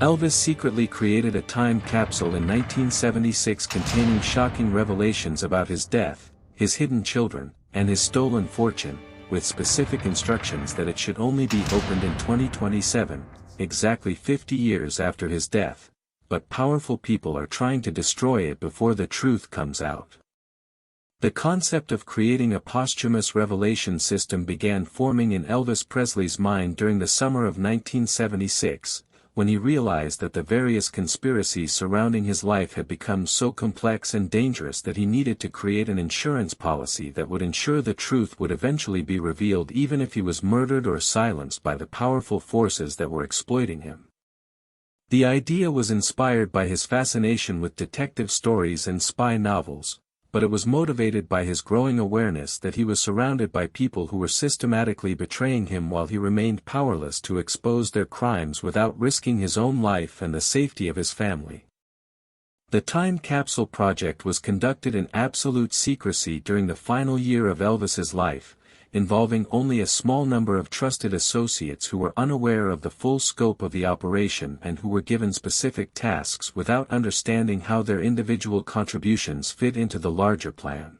Elvis secretly created a time capsule in 1976 containing shocking revelations about his death, his hidden children, and his stolen fortune, with specific instructions that it should only be opened in 2027, exactly 50 years after his death, but powerful people are trying to destroy it before the truth comes out. The concept of creating a posthumous revelation system began forming in Elvis Presley's mind during the summer of 1976, when he realized that the various conspiracies surrounding his life had become so complex and dangerous that he needed to create an insurance policy that would ensure the truth would eventually be revealed even if he was murdered or silenced by the powerful forces that were exploiting him. The idea was inspired by his fascination with detective stories and spy novels, but it was motivated by his growing awareness that he was surrounded by people who were systematically betraying him while he remained powerless to expose their crimes without risking his own life and the safety of his family. The Time Capsule project was conducted in absolute secrecy during the final year of Elvis's life, involving only a small number of trusted associates who were unaware of the full scope of the operation and who were given specific tasks without understanding how their individual contributions fit into the larger plan.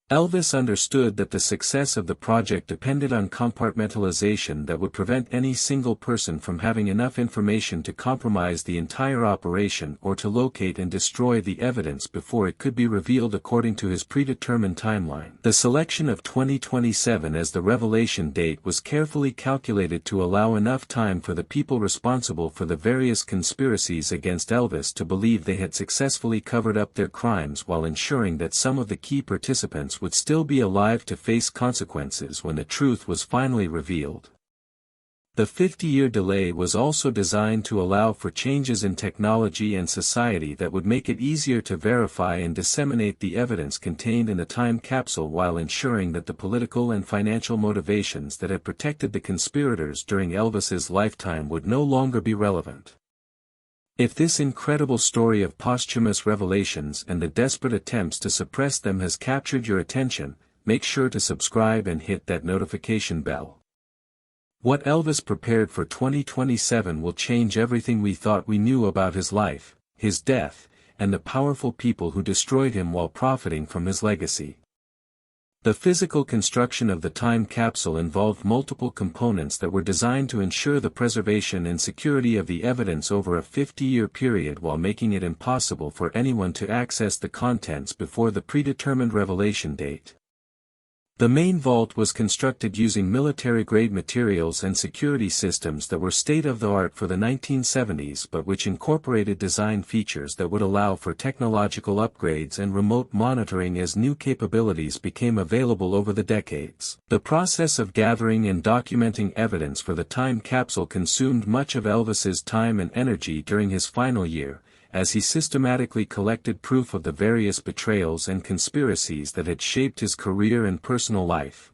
Elvis understood that the success of the project depended on compartmentalization that would prevent any single person from having enough information to compromise the entire operation or to locate and destroy the evidence before it could be revealed according to his predetermined timeline. The selection of 2027 as the revelation date was carefully calculated to allow enough time for the people responsible for the various conspiracies against Elvis to believe they had successfully covered up their crimes while ensuring that some of the key participants would still be alive to face consequences when the truth was finally revealed. The 50-year delay was also designed to allow for changes in technology and society that would make it easier to verify and disseminate the evidence contained in the time capsule while ensuring that the political and financial motivations that had protected the conspirators during Elvis's lifetime would no longer be relevant. If this incredible story of posthumous revelations and the desperate attempts to suppress them has captured your attention, make sure to subscribe and hit that notification bell. What Elvis prepared for 2027 will change everything we thought we knew about his life, his death, and the powerful people who destroyed him while profiting from his legacy. The physical construction of the time capsule involved multiple components that were designed to ensure the preservation and security of the evidence over a 50-year period while making it impossible for anyone to access the contents before the predetermined revelation date. The main vault was constructed using military-grade materials and security systems that were state-of-the-art for the 1970s but which incorporated design features that would allow for technological upgrades and remote monitoring as new capabilities became available over the decades. The process of gathering and documenting evidence for the time capsule consumed much of Elvis's time and energy during his final year, as he systematically collected proof of the various betrayals and conspiracies that had shaped his career and personal life.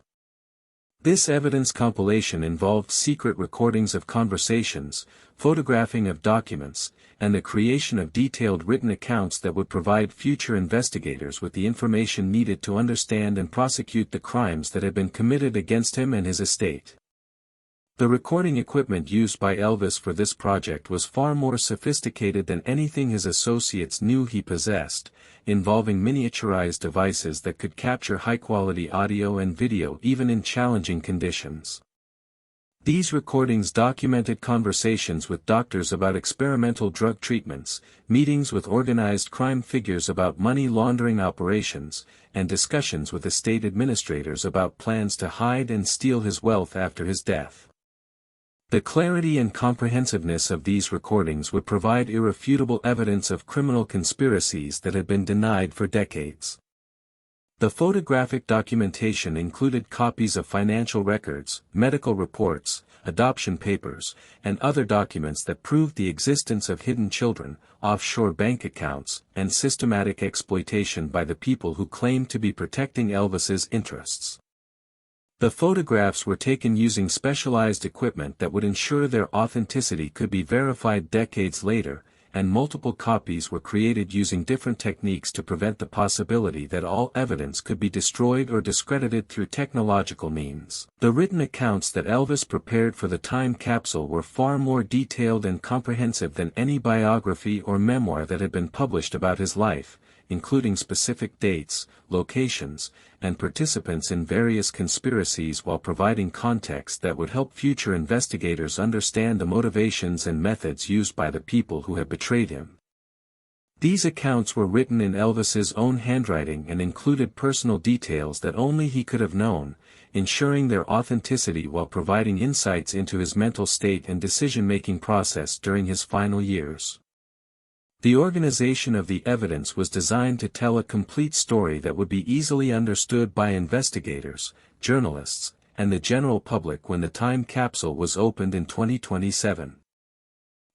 This evidence compilation involved secret recordings of conversations, photographing of documents, and the creation of detailed written accounts that would provide future investigators with the information needed to understand and prosecute the crimes that had been committed against him and his estate. The recording equipment used by Elvis for this project was far more sophisticated than anything his associates knew he possessed, involving miniaturized devices that could capture high-quality audio and video even in challenging conditions. These recordings documented conversations with doctors about experimental drug treatments, meetings with organized crime figures about money laundering operations, and discussions with estate administrators about plans to hide and steal his wealth after his death. The clarity and comprehensiveness of these recordings would provide irrefutable evidence of criminal conspiracies that had been denied for decades. The photographic documentation included copies of financial records, medical reports, adoption papers, and other documents that proved the existence of hidden children, offshore bank accounts, and systematic exploitation by the people who claimed to be protecting Elvis's interests. The photographs were taken using specialized equipment that would ensure their authenticity could be verified decades later, and multiple copies were created using different techniques to prevent the possibility that all evidence could be destroyed or discredited through technological means. The written accounts that Elvis prepared for the time capsule were far more detailed and comprehensive than any biography or memoir that had been published about his life, including specific dates, locations, and participants in various conspiracies, while providing context that would help future investigators understand the motivations and methods used by the people who had betrayed him. These accounts were written in Elvis's own handwriting and included personal details that only he could have known, ensuring their authenticity while providing insights into his mental state and decision-making process during his final years. The organization of the evidence was designed to tell a complete story that would be easily understood by investigators, journalists, and the general public when the time capsule was opened in 2027.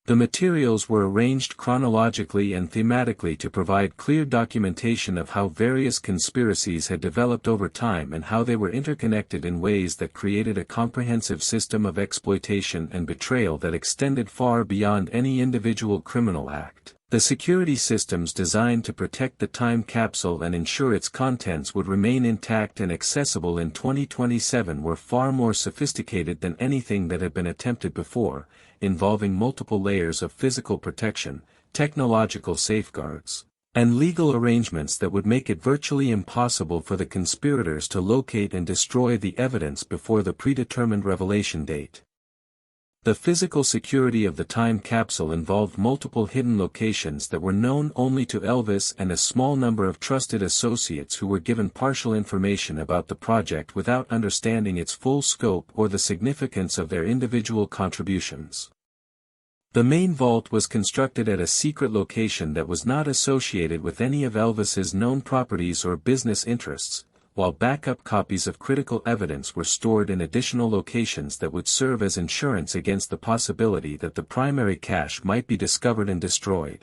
The materials were arranged chronologically and thematically to provide clear documentation of how various conspiracies had developed over time and how they were interconnected in ways that created a comprehensive system of exploitation and betrayal that extended far beyond any individual criminal act. The security systems designed to protect the time capsule and ensure its contents would remain intact and accessible in 2027 were far more sophisticated than anything that had been attempted before, involving multiple layers of physical protection, technological safeguards, and legal arrangements that would make it virtually impossible for the conspirators to locate and destroy the evidence before the predetermined revelation date. The physical security of the time capsule involved multiple hidden locations that were known only to Elvis and a small number of trusted associates who were given partial information about the project without understanding its full scope or the significance of their individual contributions. The main vault was constructed at a secret location that was not associated with any of Elvis's known properties or business interests, while backup copies of critical evidence were stored in additional locations that would serve as insurance against the possibility that the primary cache might be discovered and destroyed.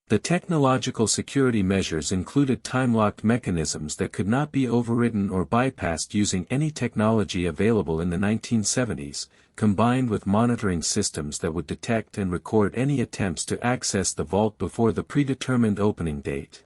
The technological security measures included time-locked mechanisms that could not be overridden or bypassed using any technology available in the 1970s, combined with monitoring systems that would detect and record any attempts to access the vault before the predetermined opening date.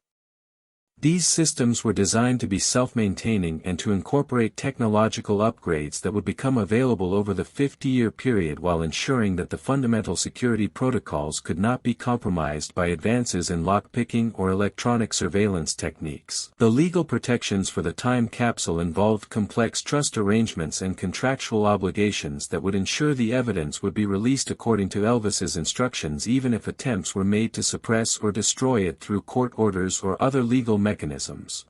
These systems were designed to be self-maintaining and to incorporate technological upgrades that would become available over the 50-year period while ensuring that the fundamental security protocols could not be compromised by advances in lockpicking or electronic surveillance techniques. The legal protections for the time capsule involved complex trust arrangements and contractual obligations that would ensure the evidence would be released according to Elvis's instructions even if attempts were made to suppress or destroy it through court orders or other legal mechanisms.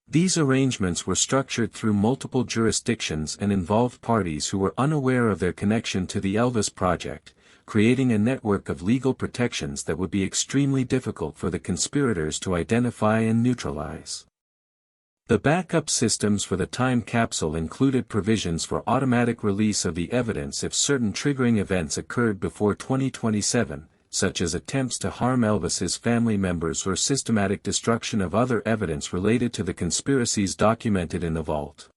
These arrangements were structured through multiple jurisdictions and involved parties who were unaware of their connection to the Elvis project, creating a network of legal protections that would be extremely difficult for the conspirators to identify and neutralize. The backup systems for the time capsule included provisions for automatic release of the evidence if certain triggering events occurred before 2027, such as attempts to harm Elvis's family members or systematic destruction of other evidence related to the conspiracies documented in the vault.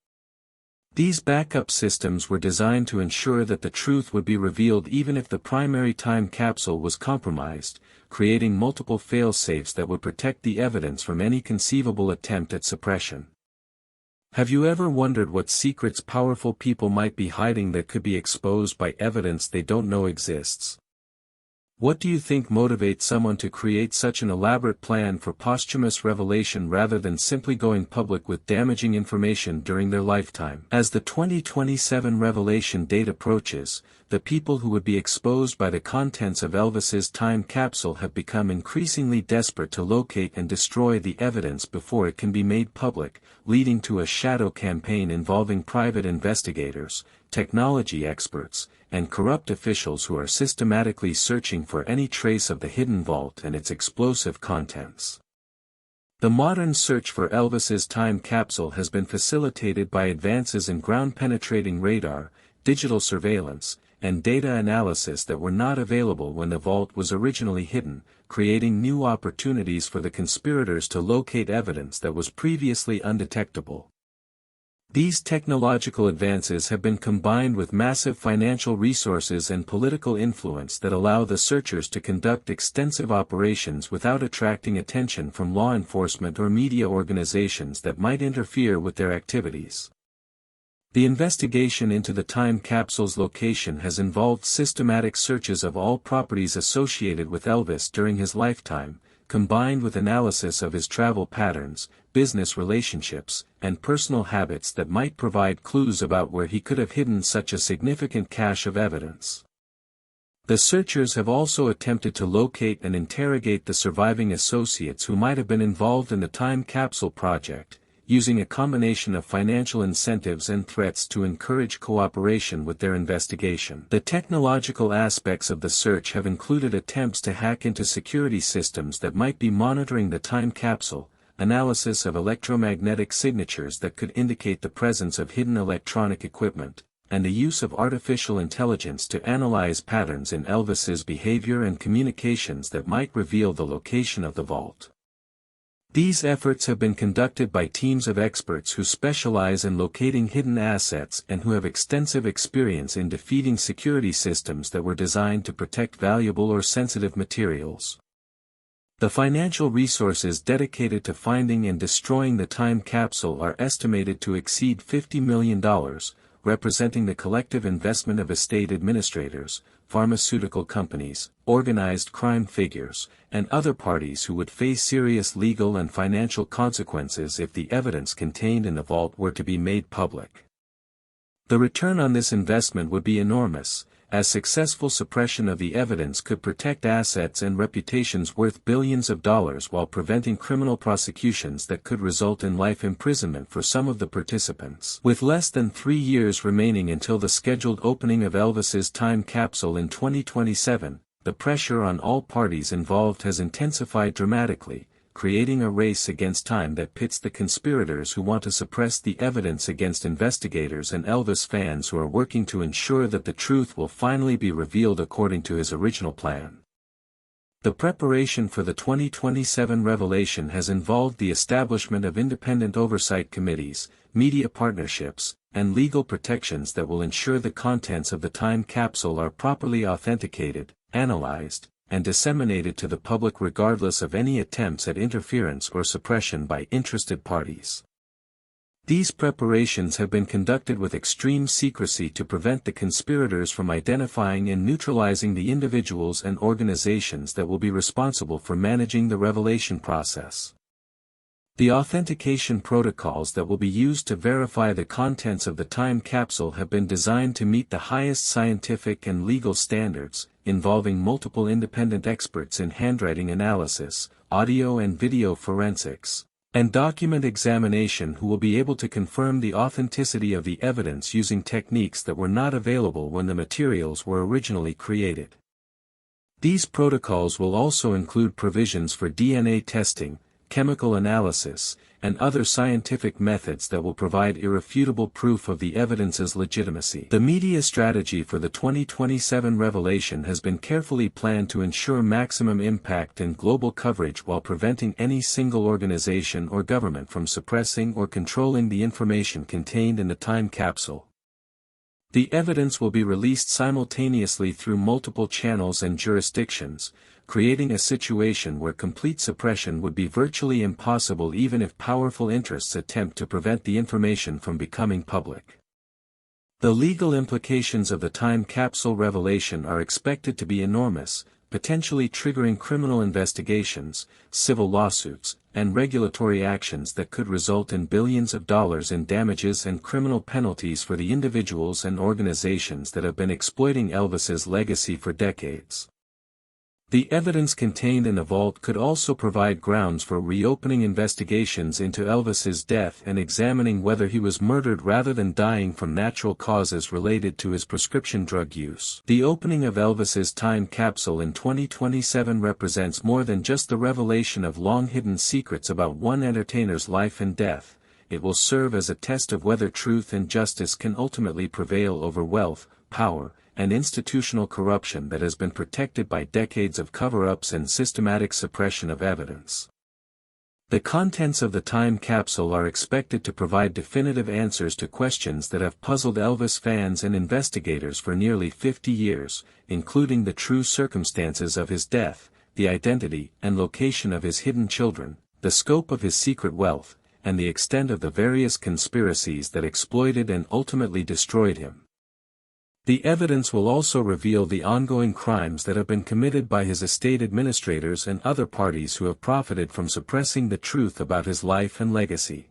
These backup systems were designed to ensure that the truth would be revealed even if the primary time capsule was compromised, creating multiple fail-safes that would protect the evidence from any conceivable attempt at suppression. Have you ever wondered what secrets powerful people might be hiding that could be exposed by evidence they don't know exists? What do you think motivates someone to create such an elaborate plan for posthumous revelation rather than simply going public with damaging information during their lifetime? As the 2027 revelation date approaches, the people who would be exposed by the contents of Elvis's time capsule have become increasingly desperate to locate and destroy the evidence before it can be made public, leading to a shadow campaign involving private investigators, technology experts, and corrupt officials who are systematically searching for any trace of the hidden vault and its explosive contents. The modern search for Elvis's time capsule has been facilitated by advances in ground-penetrating radar, digital surveillance, and data analysis that were not available when the vault was originally hidden, creating new opportunities for the conspirators to locate evidence that was previously undetectable. These technological advances have been combined with massive financial resources and political influence that allow the searchers to conduct extensive operations without attracting attention from law enforcement or media organizations that might interfere with their activities. The investigation into the time capsule's location has involved systematic searches of all properties associated with Elvis during his lifetime, combined with analysis of his travel patterns, business relationships, and personal habits that might provide clues about where he could have hidden such a significant cache of evidence. The searchers have also attempted to locate and interrogate the surviving associates who might have been involved in the time capsule project, using a combination of financial incentives and threats to encourage cooperation with their investigation. The technological aspects of the search have included attempts to hack into security systems that might be monitoring the time capsule, analysis of electromagnetic signatures that could indicate the presence of hidden electronic equipment, and the use of artificial intelligence to analyze patterns in Elvis's behavior and communications that might reveal the location of the vault. These efforts have been conducted by teams of experts who specialize in locating hidden assets and who have extensive experience in defeating security systems that were designed to protect valuable or sensitive materials. The financial resources dedicated to finding and destroying the time capsule are estimated to exceed $50 million, representing the collective investment of estate administrators, pharmaceutical companies, organized crime figures, and other parties who would face serious legal and financial consequences if the evidence contained in the vault were to be made public. The return on this investment would be enormous, as successful suppression of the evidence could protect assets and reputations worth billions of dollars while preventing criminal prosecutions that could result in life imprisonment for some of the participants. With less than 3 years remaining until the scheduled opening of Elvis's time capsule in 2027, the pressure on all parties involved has intensified dramatically, creating a race against time that pits the conspirators who want to suppress the evidence against investigators and Elvis fans who are working to ensure that the truth will finally be revealed according to his original plan. The preparation for the 2027 revelation has involved the establishment of independent oversight committees, media partnerships, and legal protections that will ensure the contents of the time capsule are properly authenticated, analyzed, and disseminated to the public regardless of any attempts at interference or suppression by interested parties. These preparations have been conducted with extreme secrecy to prevent the conspirators from identifying and neutralizing the individuals and organizations that will be responsible for managing the revelation process. The authentication protocols that will be used to verify the contents of the time capsule have been designed to meet the highest scientific and legal standards, involving multiple independent experts in handwriting analysis, audio and video forensics, and document examination who will be able to confirm the authenticity of the evidence using techniques that were not available when the materials were originally created. These protocols will also include provisions for DNA testing, chemical analysis, and other scientific methods that will provide irrefutable proof of the evidence's legitimacy. The media strategy for the 2027 revelation has been carefully planned to ensure maximum impact and global coverage while preventing any single organization or government from suppressing or controlling the information contained in the time capsule. The evidence will be released simultaneously through multiple channels and jurisdictions, creating a situation where complete suppression would be virtually impossible even if powerful interests attempt to prevent the information from becoming public. The legal implications of the time capsule revelation are expected to be enormous, potentially triggering criminal investigations, civil lawsuits, and regulatory actions that could result in billions of dollars in damages and criminal penalties for the individuals and organizations that have been exploiting Elvis's legacy for decades. The evidence contained in the vault could also provide grounds for reopening investigations into Elvis's death and examining whether he was murdered rather than dying from natural causes related to his prescription drug use. The opening of Elvis's time capsule in 2027 represents more than just the revelation of long-hidden secrets about one entertainer's life and death. It will serve as a test of whether truth and justice can ultimately prevail over wealth, power, and institutional corruption that has been protected by decades of cover-ups and systematic suppression of evidence. The contents of the time capsule are expected to provide definitive answers to questions that have puzzled Elvis fans and investigators for nearly 50 years, including the true circumstances of his death, the identity and location of his hidden children, the scope of his secret wealth, and the extent of the various conspiracies that exploited and ultimately destroyed him. The evidence will also reveal the ongoing crimes that have been committed by his estate administrators and other parties who have profited from suppressing the truth about his life and legacy.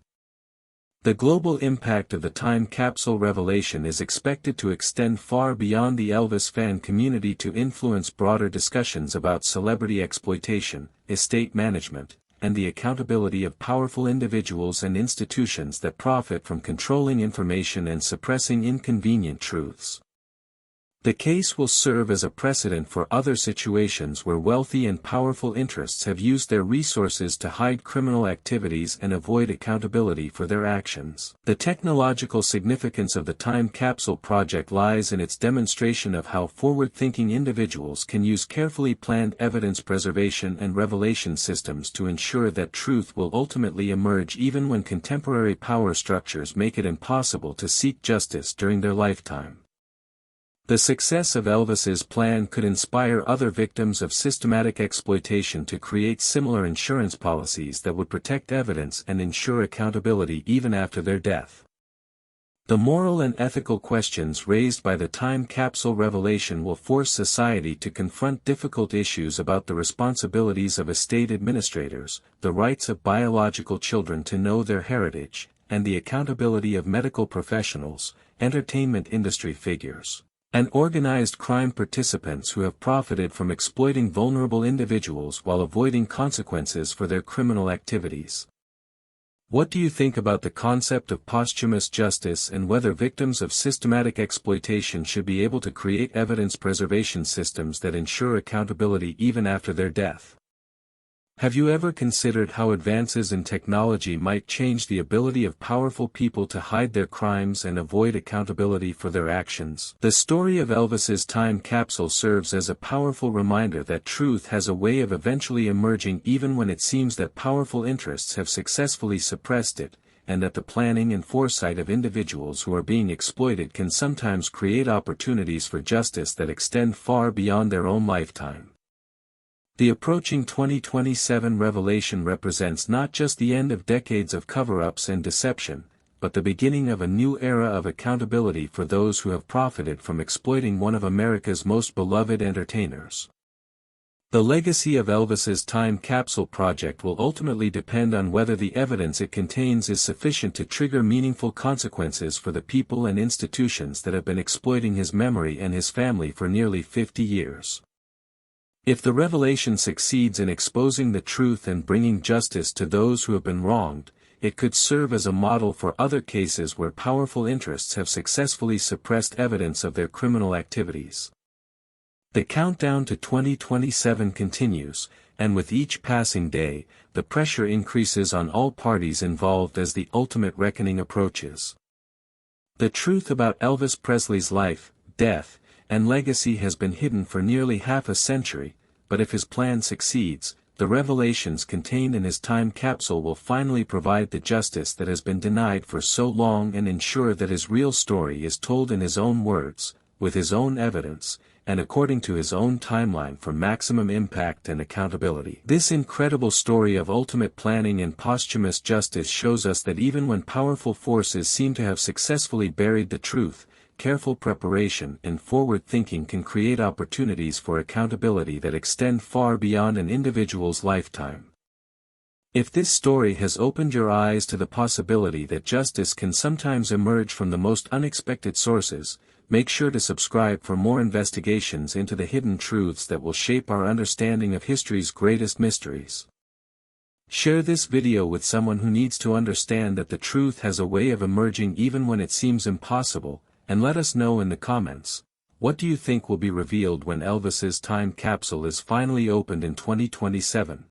The global impact of the time capsule revelation is expected to extend far beyond the Elvis fan community to influence broader discussions about celebrity exploitation, estate management, and the accountability of powerful individuals and institutions that profit from controlling information and suppressing inconvenient truths. The case will serve as a precedent for other situations where wealthy and powerful interests have used their resources to hide criminal activities and avoid accountability for their actions. The technological significance of the time capsule project lies in its demonstration of how forward-thinking individuals can use carefully planned evidence preservation and revelation systems to ensure that truth will ultimately emerge even when contemporary power structures make it impossible to seek justice during their lifetime. The success of Elvis's plan could inspire other victims of systematic exploitation to create similar insurance policies that would protect evidence and ensure accountability even after their death. The moral and ethical questions raised by the time capsule revelation will force society to confront difficult issues about the responsibilities of estate administrators, the rights of biological children to know their heritage, and the accountability of medical professionals, entertainment industry figures, and organized crime participants who have profited from exploiting vulnerable individuals while avoiding consequences for their criminal activities. What do you think about the concept of posthumous justice and whether victims of systematic exploitation should be able to create evidence preservation systems that ensure accountability even after their death? Have you ever considered how advances in technology might change the ability of powerful people to hide their crimes and avoid accountability for their actions? The story of Elvis's time capsule serves as a powerful reminder that truth has a way of eventually emerging even when it seems that powerful interests have successfully suppressed it, and that the planning and foresight of individuals who are being exploited can sometimes create opportunities for justice that extend far beyond their own lifetime. The approaching 2027 revelation represents not just the end of decades of cover-ups and deception, but the beginning of a new era of accountability for those who have profited from exploiting one of America's most beloved entertainers. The legacy of Elvis's time capsule project will ultimately depend on whether the evidence it contains is sufficient to trigger meaningful consequences for the people and institutions that have been exploiting his memory and his family for nearly 50 years. If the revelation succeeds in exposing the truth and bringing justice to those who have been wronged, it could serve as a model for other cases where powerful interests have successfully suppressed evidence of their criminal activities. The countdown to 2027 continues, and with each passing day, the pressure increases on all parties involved as the ultimate reckoning approaches. The truth about Elvis Presley's life, death, and legacy has been hidden for nearly half a century, but if his plan succeeds, the revelations contained in his time capsule will finally provide the justice that has been denied for so long and ensure that his real story is told in his own words, with his own evidence, and according to his own timeline for maximum impact and accountability. This incredible story of ultimate planning and posthumous justice shows us that even when powerful forces seem to have successfully buried the truth, careful preparation and forward thinking can create opportunities for accountability that extend far beyond an individual's lifetime. If this story has opened your eyes to the possibility that justice can sometimes emerge from the most unexpected sources, make sure to subscribe for more investigations into the hidden truths that will shape our understanding of history's greatest mysteries. Share this video with someone who needs to understand that the truth has a way of emerging even when it seems impossible, and let us know in the comments, what do you think will be revealed when Elvis's time capsule is finally opened in 2027?